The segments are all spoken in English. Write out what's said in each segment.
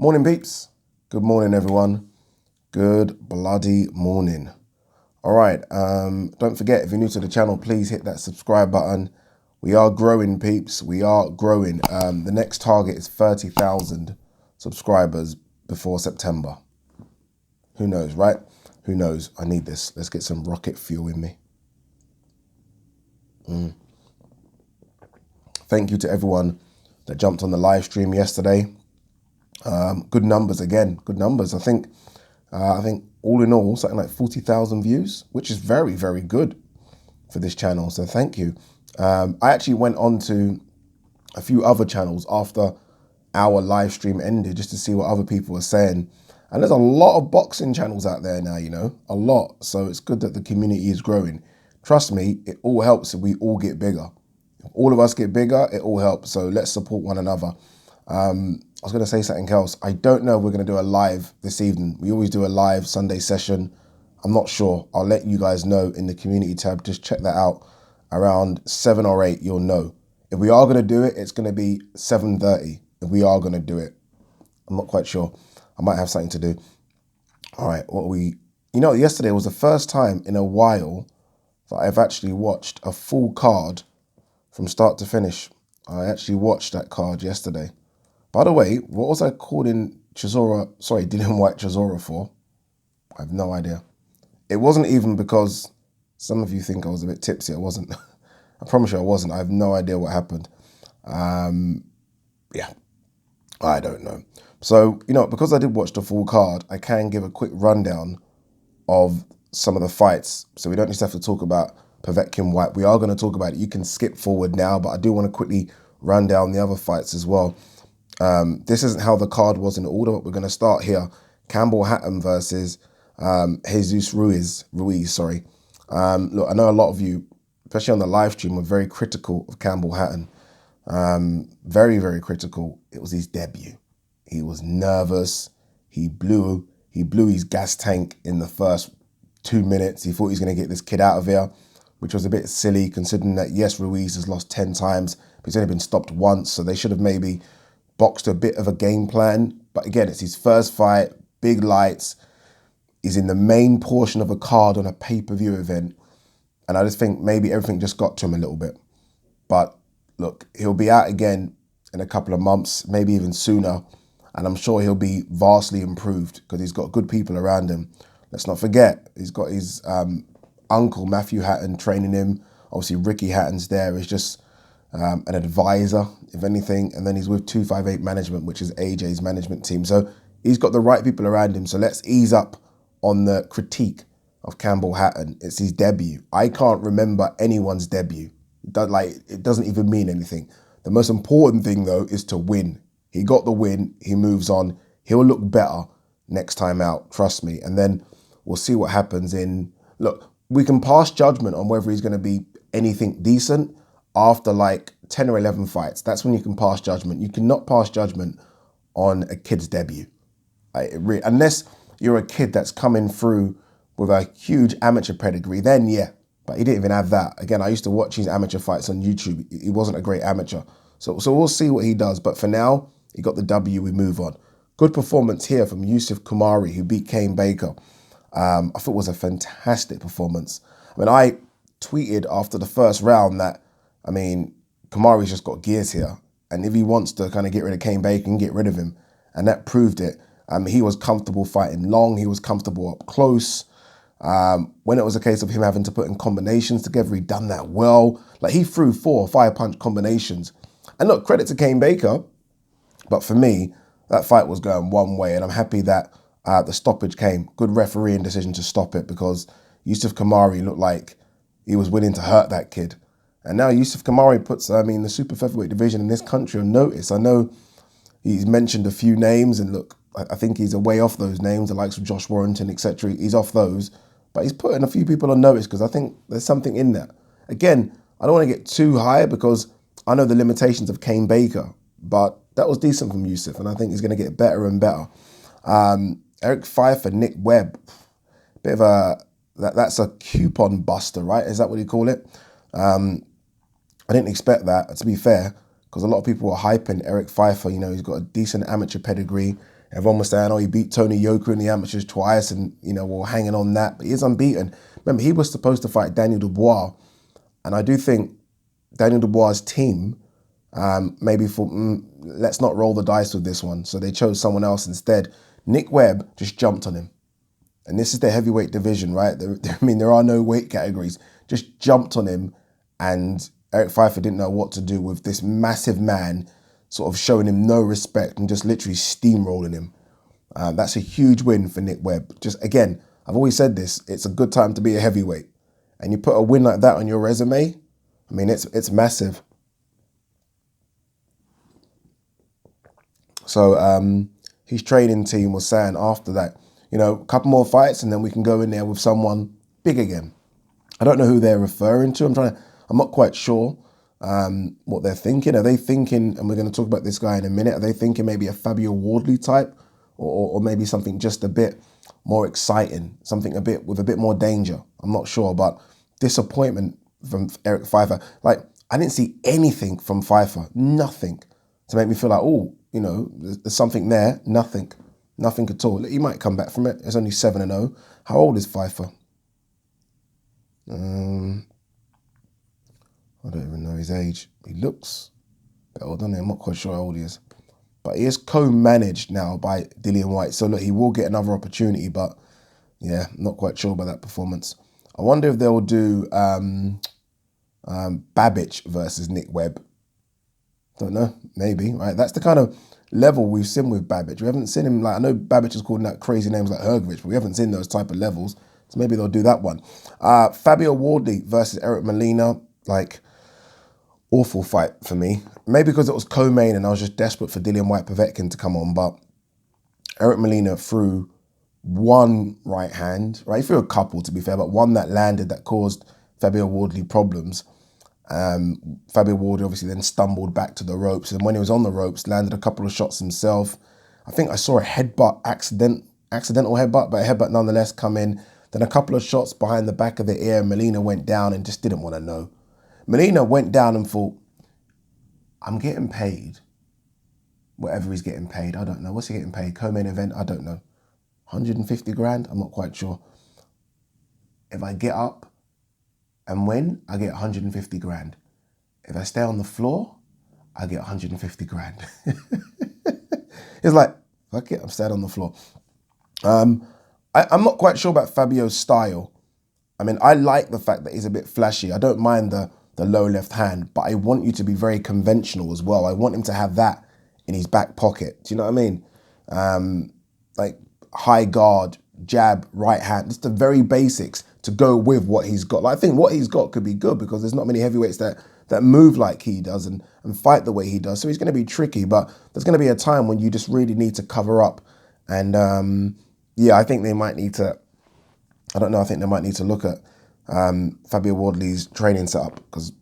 Morning, peeps. Good morning, everyone. Good bloody morning. All right, don't forget, if you're new to the channel, please hit that subscribe button. We are growing, peeps. We are growing. The next target is 30,000 subscribers before September. Who knows, right? Who knows? I need this. Let's get some rocket fuel in me. Thank you to everyone that jumped on the live stream yesterday. Good numbers again. Good numbers. I think all in all, something like 40,000 views, which is very, very good for this channel. So thank you. I actually went on to a few other channels after our live stream ended just to see what other people were saying. And there's a lot of boxing channels out there now, you know, a lot. So it's good that the community is growing. Trust me, it all helps if we all get bigger. If all of us get bigger, it all helps. So let's support one another. I was going to say something else. I don't know if we're going to do a live this evening. We always do a live Sunday session. I'm not sure. I'll let you guys know in the community tab. Just check that out. Around 7 or 8, you'll know. If we are going to do it, it's going to be 7:30. If we are going to do it. I'm not quite sure. I might have something to do. All right. Yesterday was the first time in a while that I've actually watched a full card from start to finish. I actually watched that card yesterday. By the way, what was I calling Dillian Whyte Chisora for? I have no idea. It wasn't even because some of you think I was a bit tipsy. I wasn't. I promise you I wasn't. I have no idea what happened. Yeah, I don't know. So, because I did watch the full card, I can give a quick rundown of some of the fights. So we don't just have to talk about Povetkin Whyte. We are going to talk about it. You can skip forward now, but I do want to quickly run down the other fights as well. This isn't how the card was in order, but we're going to start here. Campbell Hatton versus Jesus Ruiz. Look, I know a lot of you, especially on the live stream, were very critical of Campbell Hatton. Very, very critical. It was his debut. He was nervous. He blew his gas tank in the first 2 minutes. He thought he was going to get this kid out of here, which was a bit silly considering that, yes, Ruiz has lost 10 times, but he's only been stopped once. So they should have maybe boxed a bit of a game plan. But again, it's his first fight, big lights. He's in the main portion of a card on a pay-per-view event. And I just think maybe everything just got to him a little bit. But look, he'll be out again in a couple of months, maybe even sooner. And I'm sure he'll be vastly improved because he's got good people around him. Let's not forget, he's got his uncle, Matthew Hatton, training him. Obviously, Ricky Hatton's there. He's just an advisor, if anything. And then he's with 258 Management, which is AJ's management team. So he's got the right people around him. So let's ease up on the critique of Campbell Hatton. It's his debut. I can't remember anyone's debut. It doesn't even mean anything. The most important thing, though, is to win. He got the win. He moves on. He'll look better next time out. Trust me. And then we'll see what happens look, we can pass judgment on whether he's going to be anything decent after like 10 or 11 fights. That's when you can pass judgment. You cannot pass judgment on a kid's debut. Unless you're a kid that's coming through with a huge amateur pedigree, then yeah. But he didn't even have that. Again, I used to watch his amateur fights on YouTube. He wasn't a great amateur. So we'll see what he does. But for now, he got the W. We move on. Good performance here from Yusuf Kamari, who beat Cain Baker. I thought it was a fantastic performance. I tweeted after the first round that, Kamari's just got gears here. And if he wants to kind of get rid of Cain Baker, he can get rid of him. And that proved it. He was comfortable fighting long. He was comfortable up close. When it was a case of him having to put in combinations together, he done that well. Like, he threw 4 or 5 punch combinations. And look, credit to Cain Baker. But for me, that fight was going one way. And I'm happy that the stoppage came. Good refereeing decision to stop it, because Yusuf Kamari looked like he was willing to hurt that kid. And now Yusuf Kamari puts, the super featherweight division in this country on notice. I know he's mentioned a few names, and look, I think he's way off those names, the likes of Josh Warrington, etc. He's off those. But he's putting a few people on notice because I think there's something in that. Again, I don't want to get too high because I know the limitations of Cain Baker, but that was decent from Yusuf, and I think he's going to get better and better. Eric Pfeiffer, Nick Webb, that's a coupon buster, right? Is that what you call it? I didn't expect that, to be fair, because a lot of people were hyping Eric Pfeiffer. He's got a decent amateur pedigree. Everyone was saying, oh, he beat Tony Yoka in the amateurs twice and, we're hanging on that. But he's unbeaten. Remember, he was supposed to fight Daniel Dubois. And I do think Daniel Dubois' team, maybe let's not roll the dice with this one. So they chose someone else instead. Nick Webb just jumped on him. And this is the heavyweight division, right? There are no weight categories. Just jumped on him, and Eric Pfeiffer didn't know what to do with this massive man sort of showing him no respect and just literally steamrolling him. That's a huge win for Nick Webb. Just, again, I've always said this, it's a good time to be a heavyweight. And you put a win like that on your resume, it's massive. So his training team was saying after that, a couple more fights and then we can go in there with someone big again. I don't know who they're referring to. I'm not quite sure what they're thinking. Are they thinking, and we're going to talk about this guy in a minute, are they thinking maybe a Fabio Wardley type or maybe something just a bit more exciting, something with a bit more danger? I'm not sure, but disappointment from Eric Pfeiffer. Like, I didn't see anything from Pfeiffer, nothing to make me feel like, there's something there, nothing at all. He might come back from it. It's only 7-0. How old is Pfeiffer? I don't even know his age. He looks a bit old, doesn't he? I'm not quite sure how old he is. But he is co-managed now by Dillian Whyte. So look, he will get another opportunity, but yeah, not quite sure about that performance. I wonder if they'll do Babic versus Nick Webb. Don't know, maybe, right? That's the kind of level we've seen with Babic. We haven't seen him, I know Babic is calling out crazy names like Hergovich, but we haven't seen those type of levels. So maybe they'll do that one. Fabio Wardley versus Eric Molina, awful fight for me. Maybe because it was co-main and I was just desperate for Dillian Whyte Povetkin to come on, but Eric Molina threw one right hand, right? He threw a couple, to be fair, but one that landed that caused Fabio Wardley problems. Fabio Wardley obviously then stumbled back to the ropes, and when he was on the ropes, landed a couple of shots himself. I think I saw a headbutt, accidental headbutt, but a headbutt nonetheless come in. Then a couple of shots behind the back of the ear. Molina went down and just didn't want to know. Molina went down and thought, I'm getting paid. Whatever he's getting paid, I don't know. What's he getting paid? Co-main event, I don't know. 150 grand, I'm not quite sure. If I get up and win, I get 150 grand. If I stay on the floor, I get 150 grand. It's like, fuck it, I'm staying on the floor. I'm not quite sure about Fabio's style. I like the fact that he's a bit flashy. I don't mind the low left hand, but I want you to be very conventional as well. I want him to have that in his back pocket. Do you know what I mean? Like high guard, jab, right hand, just the very basics to go with what he's got. I think what he's got could be good because there's not many heavyweights that move like he does and fight the way he does. So he's going to be tricky, but there's going to be a time when you just really need to cover up. And I think they might need to, I think they might need to look at Fabio Wardley's training setup because,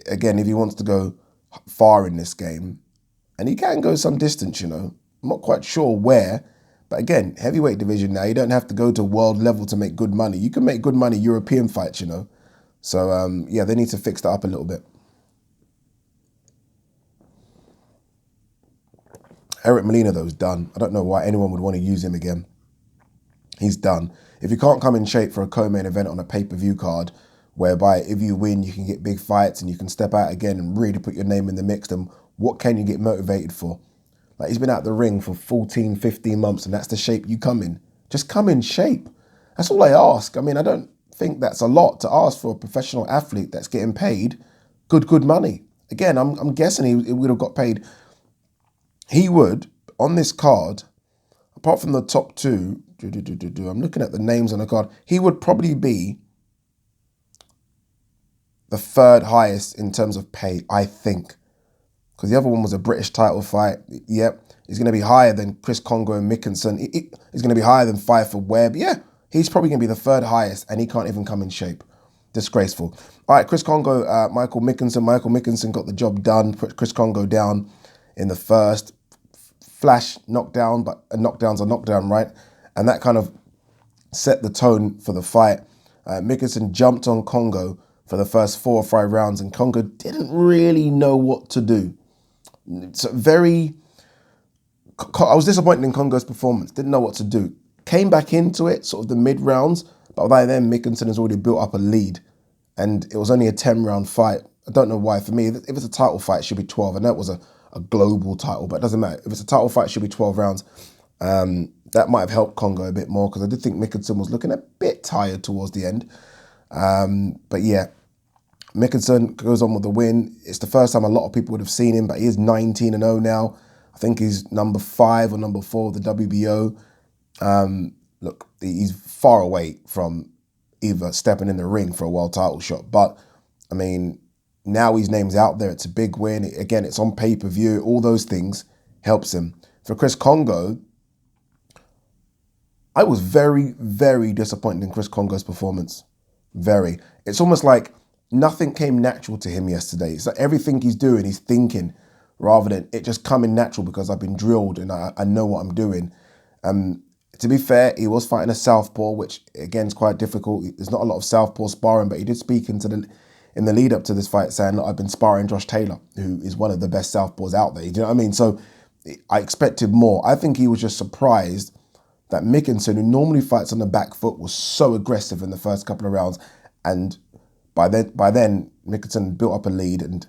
again, if he wants to go far in this game, and he can go some distance, I'm not quite sure where, but again, heavyweight division now, you don't have to go to world level to make good money. You can make good money European fights, So, they need to fix that up a little bit. Eric Molina, though, is done. I don't know why anyone would want to use him again. He's done. If you can't come in shape for a co-main event on a pay-per-view card, whereby if you win, you can get big fights and you can step out again and really put your name in the mix, then what can you get motivated for? Like, he's been out the ring for 14, 15 months and that's the shape you come in. Just come in shape. That's all I ask. I don't think that's a lot to ask for a professional athlete that's getting paid good money. Again, I'm guessing he would have got paid. He would, on this card, apart from the top two, I'm looking at the names on the card, he would probably be the third highest in terms of pay, I think. Because the other one was a British title fight. Yep, he's going to be higher than Chris Congo and Mikkelson. He's going to be higher than Pfeiffer Webb. Yeah, he's probably going to be the third highest, and he can't even come in shape. Disgraceful. All right, Chris Congo, Michael Mikkelson. Michael Mikkelson got the job done. Put Chris Congo down in the first. Flash knockdown, but a knockdown's a knockdown, right? And that kind of set the tone for the fight. Mikkelson jumped on Congo for the first 4 or 5 rounds, and Congo didn't really know what to do. It's very I was disappointed in Congo's performance. Didn't know what to do. Came back into it, sort of the mid rounds, but by then Mikkelson has already built up a lead, and it was only a 10-round fight. I don't know why. For me, if it's a title fight, it should be 12. I know it was a global title, but it doesn't matter. If it's a title fight, it should be 12 rounds. That might have helped Congo a bit more because I did think Mikkelson was looking a bit tired towards the end. But yeah, Mikkelson goes on with the win. It's the first time a lot of people would have seen him, but he is 19-0 now. I think he's number 5 or number 4 of the WBO. Look, he's far away from either stepping in the ring for a world title shot. But, I mean, now his name's out there. It's a big win. Again, it's on pay-per-view. All those things helps him. For Chris Congo, I was very, very disappointed in Chris Congo's performance. Very. It's almost like nothing came natural to him yesterday. It's like everything he's doing, he's thinking, rather than it just coming natural because I've been drilled and I know what I'm doing. To be fair, he was fighting a southpaw, which again is quite difficult. There's not a lot of southpaw sparring, but he did speak in the lead up to this fight saying, look, I've been sparring Josh Taylor, who is one of the best southpaws out there. Do you know what I mean? So I expected more. I think he was just surprised that Mikkelson, who normally fights on the back foot, was so aggressive in the first couple of rounds. And by then, Mikkelson built up a lead and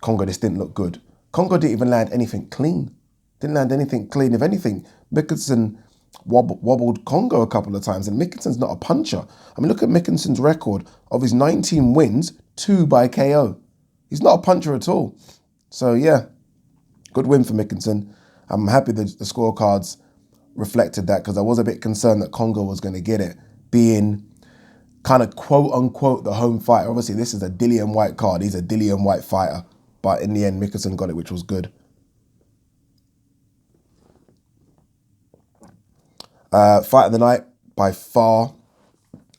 Congo just didn't look good. Congo didn't even land anything clean. Didn't land anything clean. If anything, Mikkelson wobbled Congo a couple of times, and Mikkelson's not a puncher. I mean, look at Mikkelson's record. Of his 19 wins, 2 by KO. He's not a puncher at all. So yeah, good win for Mikkelson. I'm happy that the scorecards reflected that because I was a bit concerned that Congo was going to get it, being kind of quote unquote the home fighter. Obviously, this is a Dillian Whyte card. He's a Dillian Whyte fighter. But in the end, Mikkelson got it, which was good. Fight of the night, by far,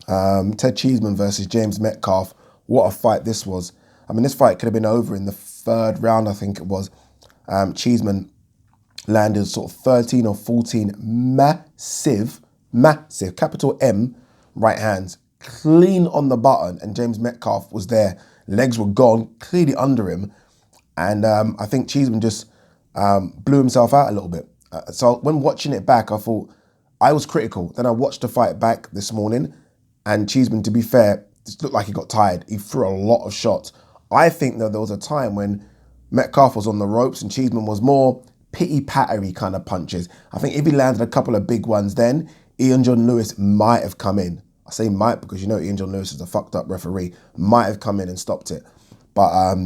Ted Cheeseman versus James Metcalf. What a fight this was. I mean, this fight could have been over in the 3rd round, I think it was. Cheeseman landed sort of 13 or 14 massive, capital M, right hands, clean on the button, and James Metcalf was there. Legs were gone, clearly under him. And I think Cheeseman just blew himself out a little bit. So when watching it back, I thought, I was critical. Then I watched the fight back this morning, and Cheeseman, to be fair, just looked like he got tired. He threw a lot of shots. I think that there was a time when Metcalf was on the ropes and Cheeseman was more pity-pattery kind of punches. I think if he landed a couple of big ones then, Ian John Lewis might have come in. I say might because you know Ian John Lewis is a fucked up referee. Might have come in and stopped it. But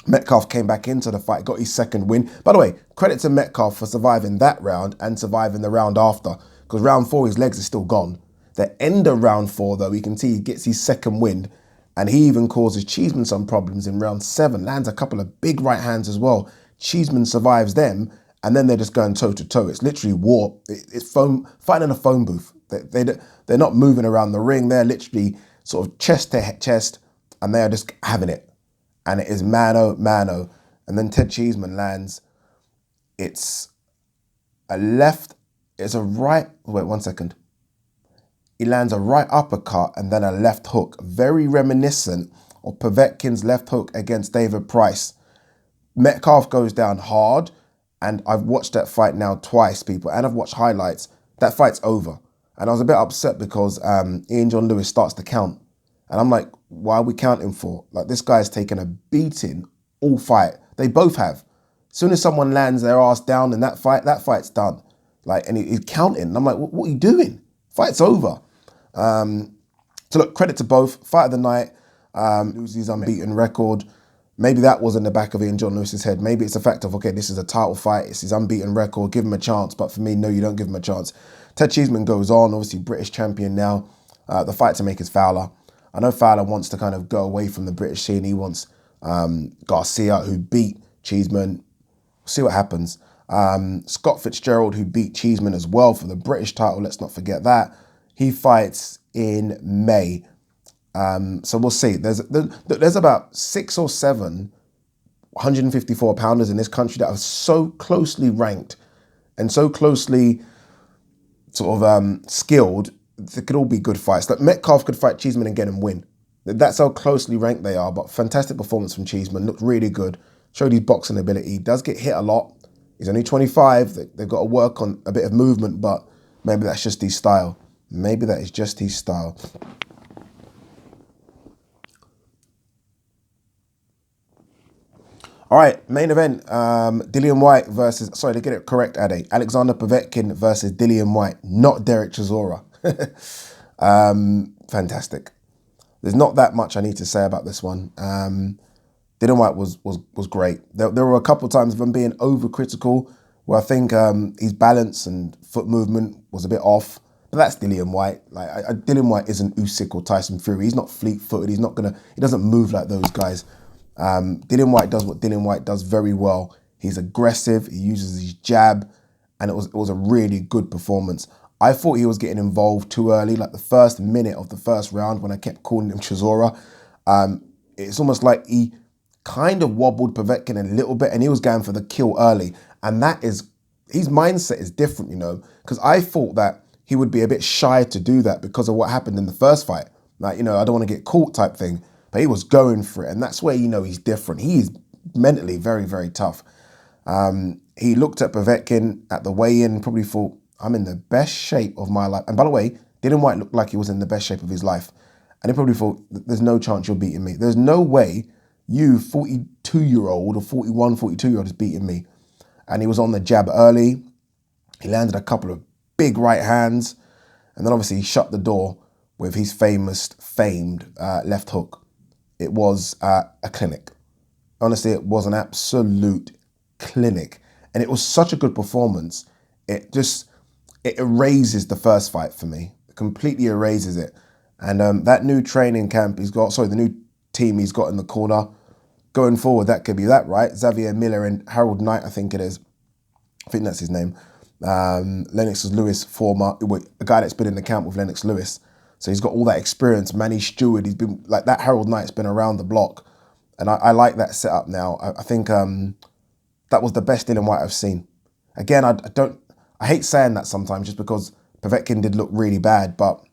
Metcalf came back into the fight, got his 2nd win. By the way, credit to Metcalf for surviving that round and surviving the round after. Because round 4, his legs are still gone. The end of round 4, though, you can see he gets his 2nd win. And he even causes Cheeseman some problems in round 7. Lands a couple of big right hands as well. Cheeseman survives them. And then they're just going toe-to-toe. It's literally war. It's fighting in a phone booth. They're not moving around the ring. They're literally sort of chest to chest. And they are just having it. And it is mano. And then Ted Cheeseman lands. It's a right, wait 1 second. He lands a right uppercut and then a left hook. Very reminiscent of Povetkin's left hook against David Price. Metcalf goes down hard, and I've watched that fight now twice, people, and I've watched highlights. That fight's over. And I was a bit upset because Ian John Lewis starts to count. And I'm like, why are we counting for? Like, this guy's taken a beating all fight. They both have. As soon as someone lands their ass down in that fight's done. Like, and he's counting. And I'm like, what are you doing? Fight's over. So look, credit to both. Fight of the night, loses his unbeaten record. Maybe that was in the back of Ian John Lewis's head. Maybe it's a fact of, okay, this is a title fight. It's his unbeaten record. Give him a chance. But for me, no, you don't give him a chance. Ted Cheeseman goes on, obviously British champion now. The fight to make is Fowler. I know Fowler wants to kind of go away from the British scene. He wants Garcia, who beat Cheeseman. See what happens. Scott Fitzgerald, who beat Cheeseman as well for the British title. Let's not forget that. He fights in May. So we'll see. There's about 6 or 7 154 pounders in this country that are so closely ranked and so closely sort of skilled. They could all be good fights. Like Metcalf could fight Cheeseman and get him win. That's how closely ranked they are. But fantastic performance from Cheeseman. Looked really good. Showed his boxing ability. Does get hit a lot. He's only 25. They've got to work on a bit of movement, but maybe that's just his style. Maybe that is just his style. All right, main event, Dillian Whyte versus, sorry to get it correct, Ade, Alexander Povetkin versus Dillian Whyte, not Derek Chisora. Fantastic. There's not that much I need to say about this one. Dillian Whyte was great. There were a couple of times of him being overcritical, where I think his balance and foot movement was a bit off. But that's Dillian Whyte. Like Dillian Whyte isn't Usyk or Tyson Fury. He's not fleet-footed. He doesn't move like those guys. Dillian Whyte does what Dillian Whyte does very well. He's aggressive. He uses his jab, and it was a really good performance. I thought he was getting involved too early, like the first minute of the first round when I kept calling him Chisora. It's almost like he kind of wobbled Povetkin a little bit, and he was going for the kill early. And that is, his mindset is different, you know, because I thought that he would be a bit shy to do that because of what happened in the first fight. Like, you know, I don't want to get caught type thing. But he was going for it, and that's where you know he's different. He is mentally very, very tough. He looked at Povetkin at the weigh-in, probably thought, I'm in the best shape of my life. And by the way, Dillian Whyte looked like he was in the best shape of his life. And he probably thought, there's no chance you're beating me. There's no way you, 42-year-old or 41, 42-year-old is beating me. And he was on the jab early. He landed a couple of big right hands. And then obviously he shut the door with his famed left hook. It was a clinic. Honestly, it was an absolute clinic. And it was such a good performance. It erases the first fight for me. It completely erases it. And that new training camp the new team he's got in the corner, going forward, that could be that, right? Xavier Miller and Harold Knight, I think it is. I think that's his name. Lennox Lewis, a guy that's been in the camp with Lennox Lewis. So he's got all that experience. Manny Stewart, he's been like that. Harold Knight's been around the block, and I like that setup now. I think that was the best Dillian Whyte I've seen. Again, I hate saying that sometimes just because Povetkin did look really bad, but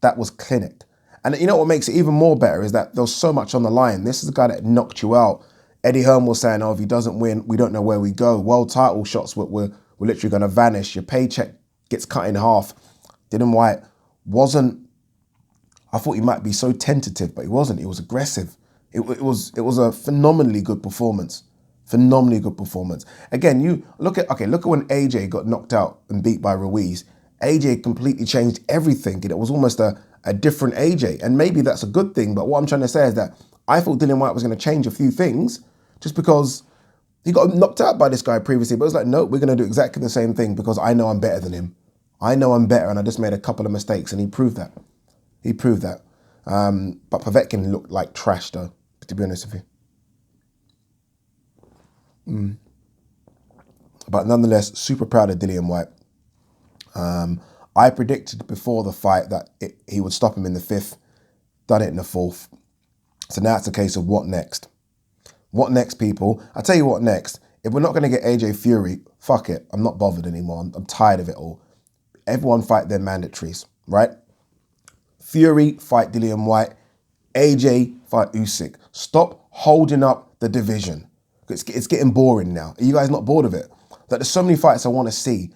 that was clinic. And you know what makes it even more better is that there was so much on the line. This is a guy that knocked you out. Eddie Hearn was saying, oh, if he doesn't win, we don't know where we go. World title shots we're literally going to vanish. Your paycheck gets cut in half. Dillian Whyte wasn't. I thought he might be so tentative, but he wasn't. He was aggressive. It was a phenomenally good performance. Phenomenally good performance. Again, you look at when AJ got knocked out and beat by Ruiz. AJ completely changed everything. It was almost a different AJ. And maybe that's a good thing, but what I'm trying to say is that I thought Dillian Whyte was going to change a few things just because he got knocked out by this guy previously. But it was like, no, we're going to do exactly the same thing because I know I'm better than him. I know I'm better, and I just made a couple of mistakes, and he proved that. He proved that. But Povetkin looked like trash, though, to be honest with you. But nonetheless, super proud of Dillian Whyte. I predicted before the fight that he would stop him in the fifth, done it in the fourth. So now it's a case of what next? What next, people? I'll tell you what next. If we're not going to get AJ Fury, fuck it. I'm not bothered anymore. I'm tired of it all. Everyone fight their mandatories, right? Fury, fight Dillian Whyte. AJ, fight Usyk. Stop holding up the division. It's getting boring now. Are you guys not bored of it? Like, there's so many fights I want to see,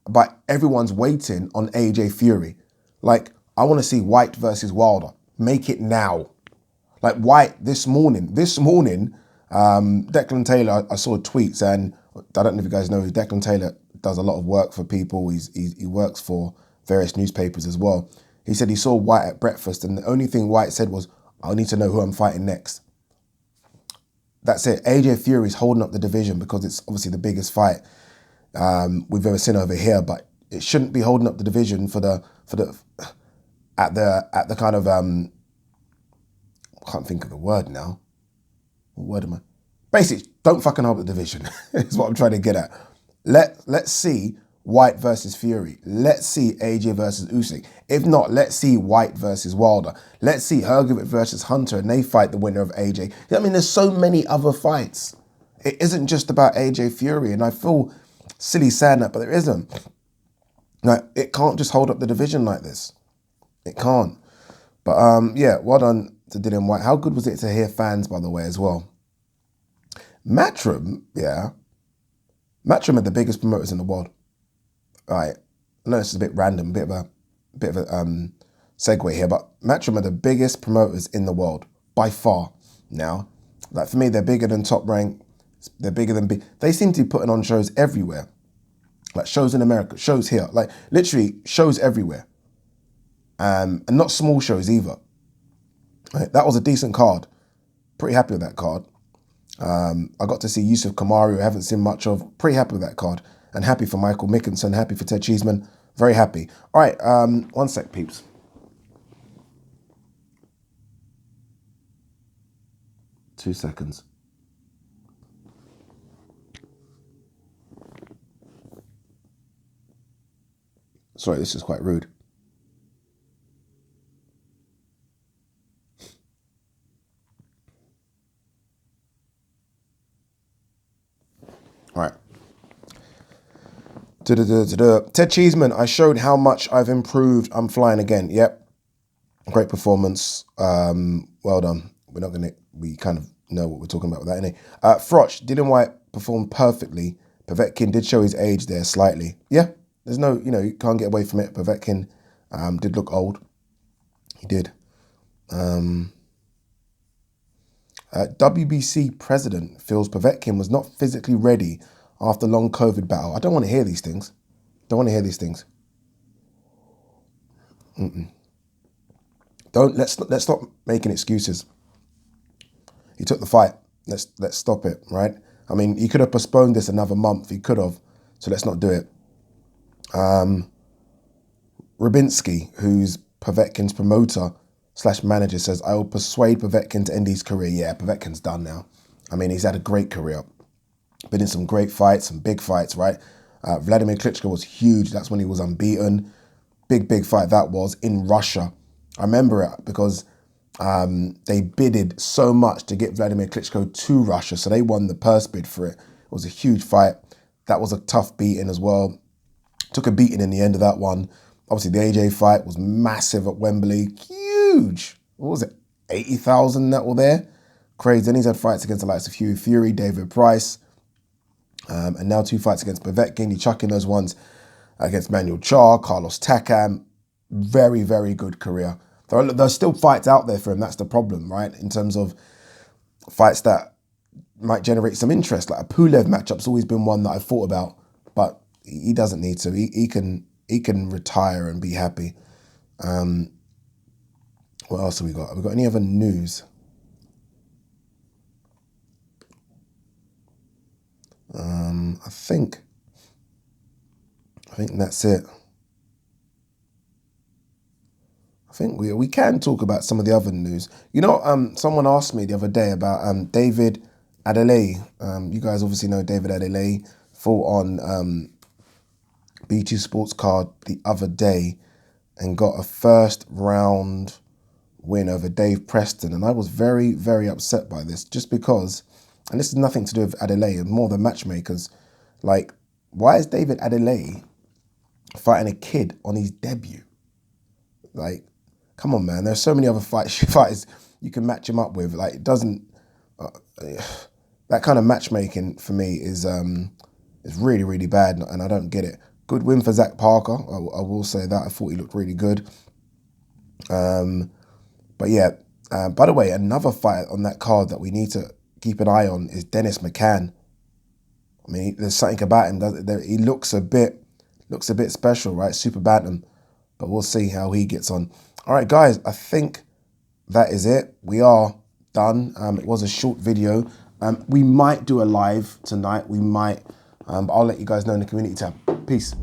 but everyone's waiting on AJ Fury. Like, I want to see Whyte versus Wilder. Make it now. Like Whyte this morning, Declan Taylor, I saw tweets, and I don't know if you guys know, Declan Taylor does a lot of work for people. He works for various newspapers as well. He said he saw Whyte at breakfast, and the only thing Whyte said was, I need to know who I'm fighting next. That's it. AJ Fury's holding up the division because it's obviously the biggest fight we've ever seen over here, but it shouldn't be holding up the division at the kind of I can't think of the word now. What word am I? Basically, don't fucking hold the division. Is what I'm trying to get at. Let's see Whyte versus Fury. Let's see AJ versus Usyk. If not, let's see Whyte versus Wilder. Let's see Hrgovic versus Hunter, and they fight the winner of AJ. You know what I mean? There's so many other fights. It isn't just about AJ Fury, and I feel silly saying that, but there isn't. Like, it can't just hold up the division like this. It can't. But yeah, well done to Dillian Whyte. How good was it to hear fans, by the way, as well? Matchroom, yeah. Matchroom are the biggest promoters in the world. All right, I know this is a bit random, a bit of a segue here, but Matchroom are the biggest promoters in the world by far. Now, like for me, they're bigger than Top Rank. They're bigger than They seem to be putting on shows everywhere, like shows in America, shows here, like literally shows everywhere, and not small shows either. Right? That was a decent card. Pretty happy with that card. I got to see Yusuf Kamari, who I haven't seen much of. Pretty happy with that card. And happy for Michael Mikkelson, happy for Ted Cheeseman. Very happy. All right, 1 sec, peeps. Two seconds. Sorry, this is quite rude. All right. Ted Cheeseman, I showed how much I've improved. I'm flying again. Yep. Great performance. Well done. We kind of know what we're talking about with that, innit? Froch, Dillian Whyte performed perfectly. Povetkin did show his age there slightly. Yeah, there's no, you can't get away from it. Povetkin did look old. He did. WBC president feels Povetkin was not physically ready after long COVID battle. I don't want to hear these things. Let's stop making excuses. He took the fight. Let's stop it, right? I mean, he could have postponed this another month. He could have. So let's not do it. Rubinski, who's Povetkin's promoter / manager, says, I will persuade Povetkin to end his career. Yeah, Povetkin's done now. I mean, he's had a great career. Been in some great fights, some big fights, right? Vladimir Klitschko was huge. That's when he was unbeaten. Big fight that was in Russia. I remember it because they bidded so much to get Vladimir Klitschko to Russia. So they won the purse bid for it. It was a huge fight. That was a tough beating as well. Took a beating in the end of that one. Obviously, the AJ fight was massive at Wembley. Huge. What was it? 80,000 that were there. Crazy. Then he's had fights against the likes of Hughie Fury, David Price. And now 2 fights against Povetkin. He chucking those ones against Manuel Char, Carlos Takam. Very, very good career. There's still fights out there for him. That's the problem, right? In terms of fights that might generate some interest. Like a Pulev matchup's always been one that I've thought about, but he doesn't need to. He can retire and be happy. What else have we got? Have we got any other news? I think that's it. I think we can talk about some of the other news. Someone asked me the other day about David Adeleye. You guys obviously know David Adeleye fought on BT Sports Card the other day and got a first round win over Dave Preston. And I was very, very upset by this just because, and this is nothing to do with Adeleye, more than matchmakers. Like, why is David Adeleye fighting a kid on his debut? Like, come on, man. There's so many other fighters you can match him up with. Like, it doesn't. That kind of matchmaking for me is really, really bad, and I don't get it. Good win for Zach Parker. I will say that. I thought he looked really good. But yeah. By the way, another fight on that card that we need to keep an eye on is Dennis McCann. I mean, there's something about him. He looks a bit special, right? Super bantam. But we'll see how he gets on. All right, guys, I think that is it. We are done. It was a short video. We might do a live tonight. We might. But I'll let you guys know in the community tab. Peace.